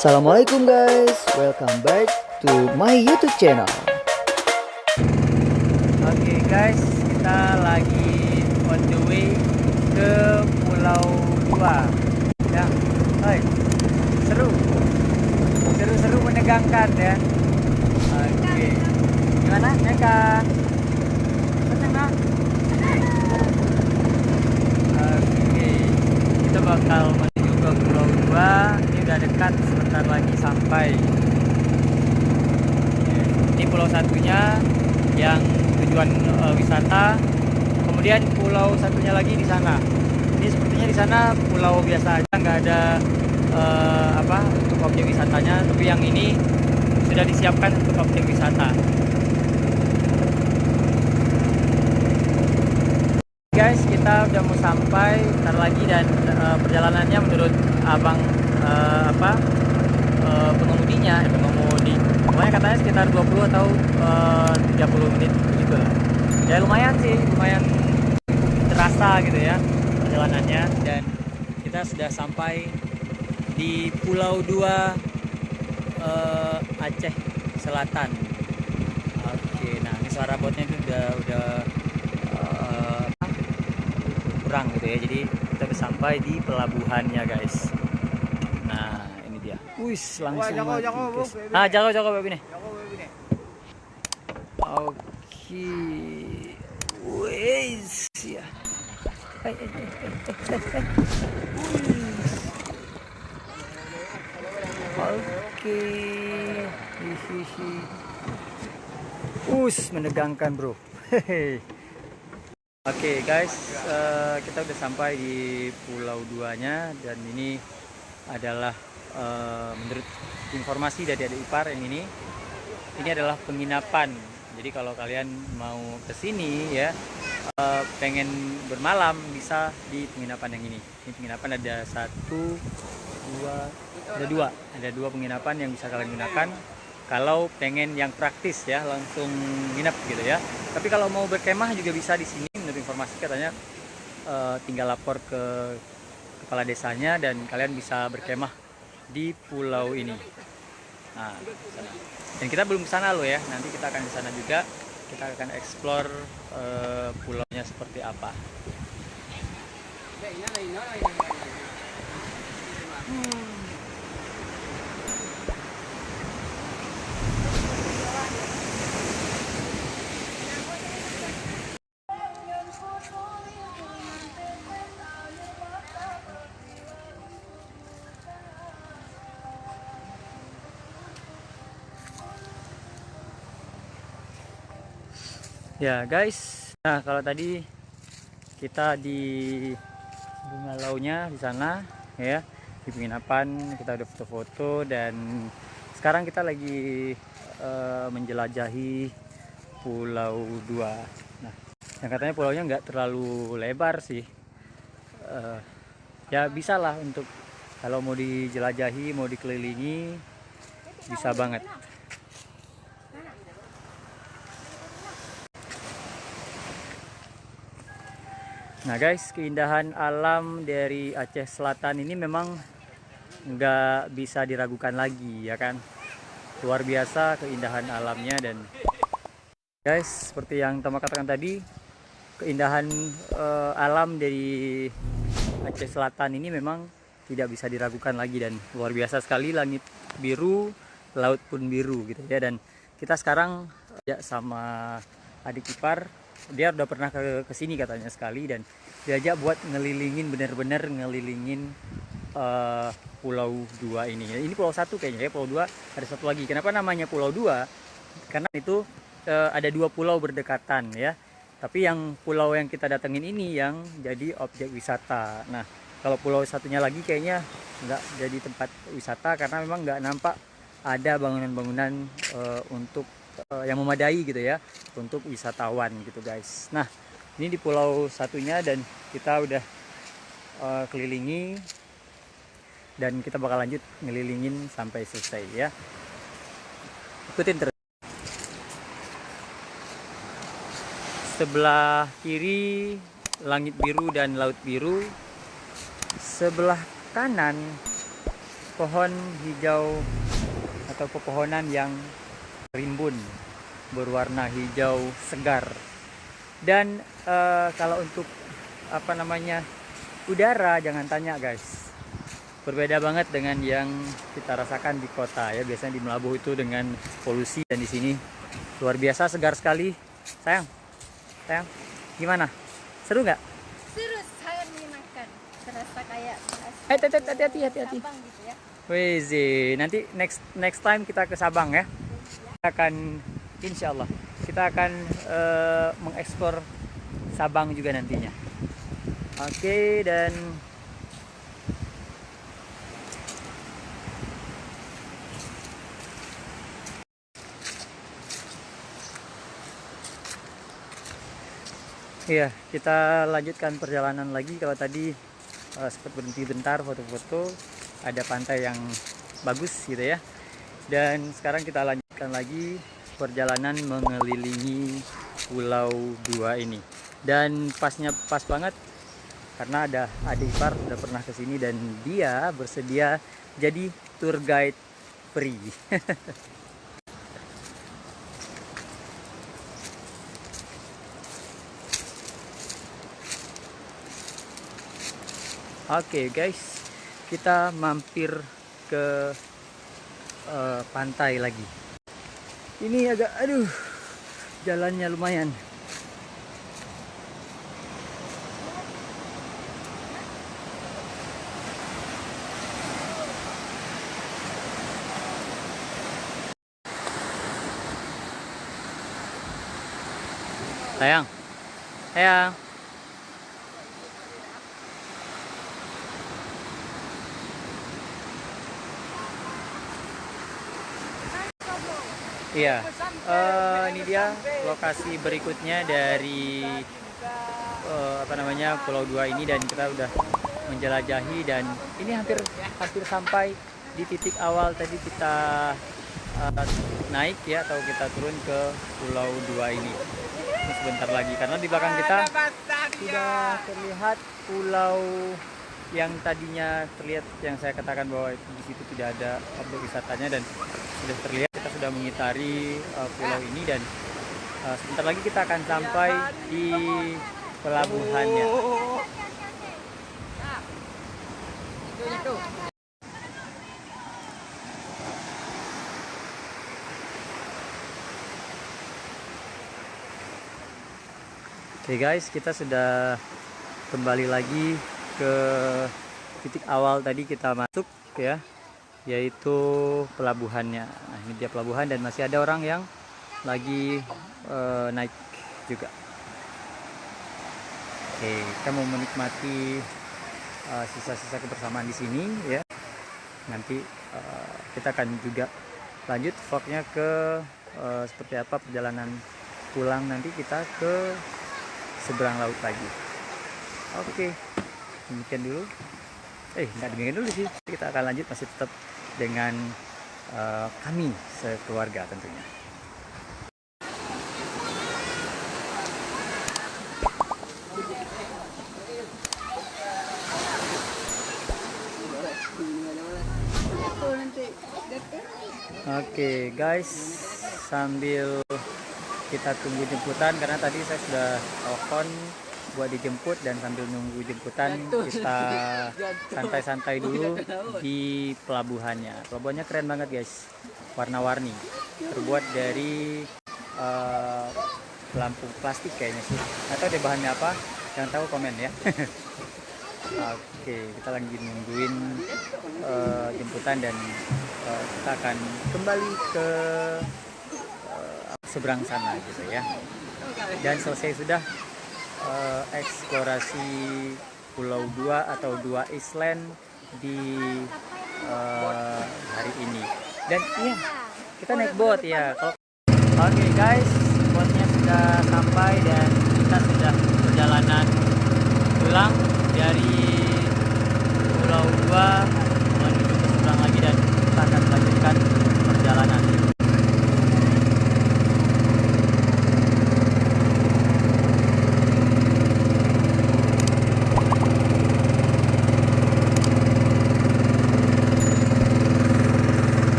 Assalamualaikum guys, welcome back to my YouTube channel. Oke guys, kita lagi on the way ke Pulau Dua. Ya, hai, seru menegangkan ya. Oke, gimana ya kak? Seneng nggak? Oke, kita bakal menuju ke Pulau Dua. Ini udah dekat, sebentar lagi sampai. Ini pulau satunya yang tujuan wisata. Kemudian pulau satunya lagi di sana. Ini sepertinya di sana pulau biasa aja, nggak ada untuk objek wisatanya. Tapi yang ini sudah disiapkan untuk objek wisata. Guys, kita udah mau sampai bentar lagi dan perjalanannya menurut abang pengemudi, pokoknya katanya sekitar 20 atau 30 menit gitu lah. Ya lumayan sih, lumayan terasa gitu ya perjalanannya. Dan kita sudah sampai di Pulau Dua, Aceh Selatan. Oke, nah ini suara botnya itu udah kurang gitu ya. Jadi kita udah sampai di pelabuhannya guys. Nah ini dia. Wis langsung. Jago babi nih. Oke. Wis ya. Oke. Menegangkan bro. Oke guys, kita udah sampai di Pulau Duanya dan ini adalah menurut informasi dari adik ipar yang ini adalah penginapan. Jadi kalau kalian mau kesini ya, pengen bermalam bisa di penginapan yang ini. Ini penginapan ada ada dua penginapan yang bisa kalian gunakan. Kalau pengen yang praktis ya, langsung nginep gitu ya. Tapi kalau mau berkemah juga bisa di sini. Menurut informasi katanya tinggal lapor ke kepala desanya dan kalian bisa berkemah di pulau ini. Nah, sana. Dan kita belum ke sana loh ya. Nanti kita akan ke sana juga. Kita akan explore pulaunya seperti apa. Ya guys, nah kalau tadi kita di Bungalaunya di sana ya, di penginapan kita udah foto-foto dan sekarang kita lagi menjelajahi Pulau Dua. Nah, yang katanya pulaunya nggak terlalu lebar sih, ya bisa lah untuk kalau mau dijelajahi, mau dikelilingi, bisa banget. Nah guys, keindahan alam dari Aceh Selatan ini memang nggak bisa diragukan lagi ya kan. Luar biasa keindahan alamnya. Dan guys, seperti yang Tama katakan tadi, keindahan alam dari Aceh Selatan ini memang tidak bisa diragukan lagi dan luar biasa sekali. Langit biru, laut pun biru gitu ya. Dan kita sekarang ya sama adik ipar, dia udah pernah ke sini katanya sekali dan diajak buat ngelilingin, bener-bener ngelilingin Pulau Dua ini. Ini pulau satu kayaknya ya, Pulau Dua ada satu lagi. Kenapa namanya Pulau Dua? Karena itu ada dua pulau berdekatan ya. Tapi yang pulau yang kita datengin ini yang jadi objek wisata. Nah, kalau pulau satunya lagi kayaknya nggak jadi tempat wisata karena memang nggak nampak ada bangunan-bangunan untuk yang memadai gitu ya untuk wisatawan gitu guys. Nah ini di pulau satunya dan kita udah kelilingi dan kita bakal lanjut ngelilingin sampai selesai ya. Ikutin terus. Sebelah kiri langit biru dan laut biru, sebelah kanan pohon hijau atau pepohonan yang rimbun berwarna hijau segar. Dan kalau untuk udara, jangan tanya guys, berbeda banget dengan yang kita rasakan di kota ya. Biasanya di Melabuh itu dengan polusi, dan di sini luar biasa segar sekali. Sayang, gimana? Seru nggak? Seru, sangat menyenangkan. Terasa kayak Hati-hati. Sabang gitu ya. Wezi, nanti next time kita ke Sabang ya. Kita akan, insya Allah, kita akan mengeksplor Sabang juga nantinya. Oke, dan iya, kita lanjutkan perjalanan lagi. Kalau tadi sempat berhenti bentar foto-foto, ada pantai yang bagus gitu ya. Dan sekarang kita lanjutkan lagi perjalanan mengelilingi Pulau Dua ini. Dan pas banget karena ada adik ipar udah pernah kesini dan dia bersedia jadi tour guide free. Oke guys, kita mampir ke pantai lagi. Ini agak, jalannya lumayan. Sayang. Iya, ini dia lokasi berikutnya dari Pulau Dua ini, dan kita udah menjelajahi, dan ini hampir sampai di titik awal tadi kita naik ya, atau kita turun ke Pulau Dua ini. Ini sebentar lagi, karena di belakang kita sudah terlihat pulau yang tadinya terlihat, yang saya katakan bahwa di situ tidak ada objek wisatanya, dan sudah terlihat kita sudah mengitari pulau ini, dan sebentar lagi kita akan sampai di pelabuhannya. Oke guys, kita sudah kembali lagi ke titik awal tadi kita masuk ya, yaitu pelabuhannya. Nah, ini dia pelabuhan, dan masih ada orang yang lagi naik juga. Oke, kita mau menikmati sisa-sisa kebersamaan di sini ya. Nanti kita akan juga lanjut vlognya ke seperti apa perjalanan pulang, nanti kita ke seberang laut lagi. Oke, demikian dulu. Nggak demikian dulu sih. Kita akan lanjut, masih tetap dengan kami sekeluarga tentunya. Oke guys, sambil kita tunggu jemputan, karena tadi saya sudah telepon buat dijemput, dan sambil nunggu jemputan kita santai-santai dulu di pelabuhannya. Pelabuhannya keren banget guys, warna-warni, terbuat dari pelampung plastik kayaknya sih, atau deh bahannya apa, yang tahu komen ya. Oke, kita lagi nungguin jemputan, dan kita akan kembali ke seberang sana gitu ya. Dan selesai sudah eksplorasi Pulau Dua atau Dua Island di hari ini. Dan iya, kita naik boat ya. Oke guys, boatnya sudah sampai, dan kita sudah perjalanan pulang dari Pulau Dua menuju ke seberang lagi, dan kita akan melanjutkan perjalanan.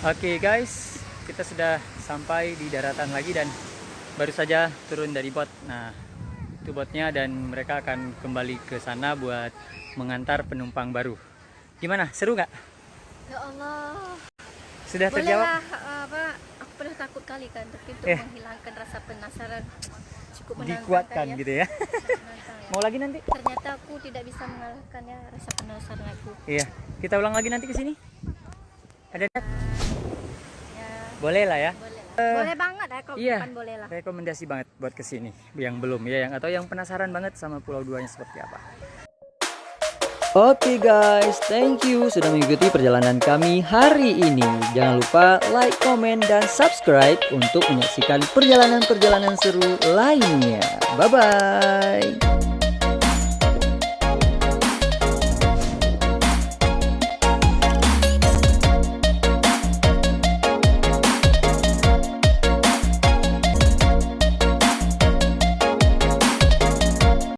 Oke guys, kita sudah sampai di daratan lagi dan baru saja turun dari bot. Nah, itu botnya dan mereka akan kembali ke sana buat mengantar penumpang baru. Gimana? Seru nggak? Ya Allah. Sudah terjawab? Bolehlah, aku pernah takut kali kan, tapi untuk menghilangkan rasa penasaran cukup menantang Dikuatkan ya. gitu ya. Menantang, ya. Mau lagi nanti? Ternyata aku tidak bisa mengalahkan ya rasa penasaran aku. Iya. Kita ulang lagi nanti ke sini. Ada? Ya, Boleh lah ya. boleh lah. Boleh banget ya, kalau Iya. bukan boleh lah. Rekomendasi banget buat kesini yang belum ya, yang atau yang penasaran banget sama Pulau Duanya seperti apa. Oke guys, thank you sudah mengikuti perjalanan kami hari ini. Jangan lupa like, komen, dan subscribe untuk menyaksikan perjalanan-perjalanan seru lainnya. Bye-bye.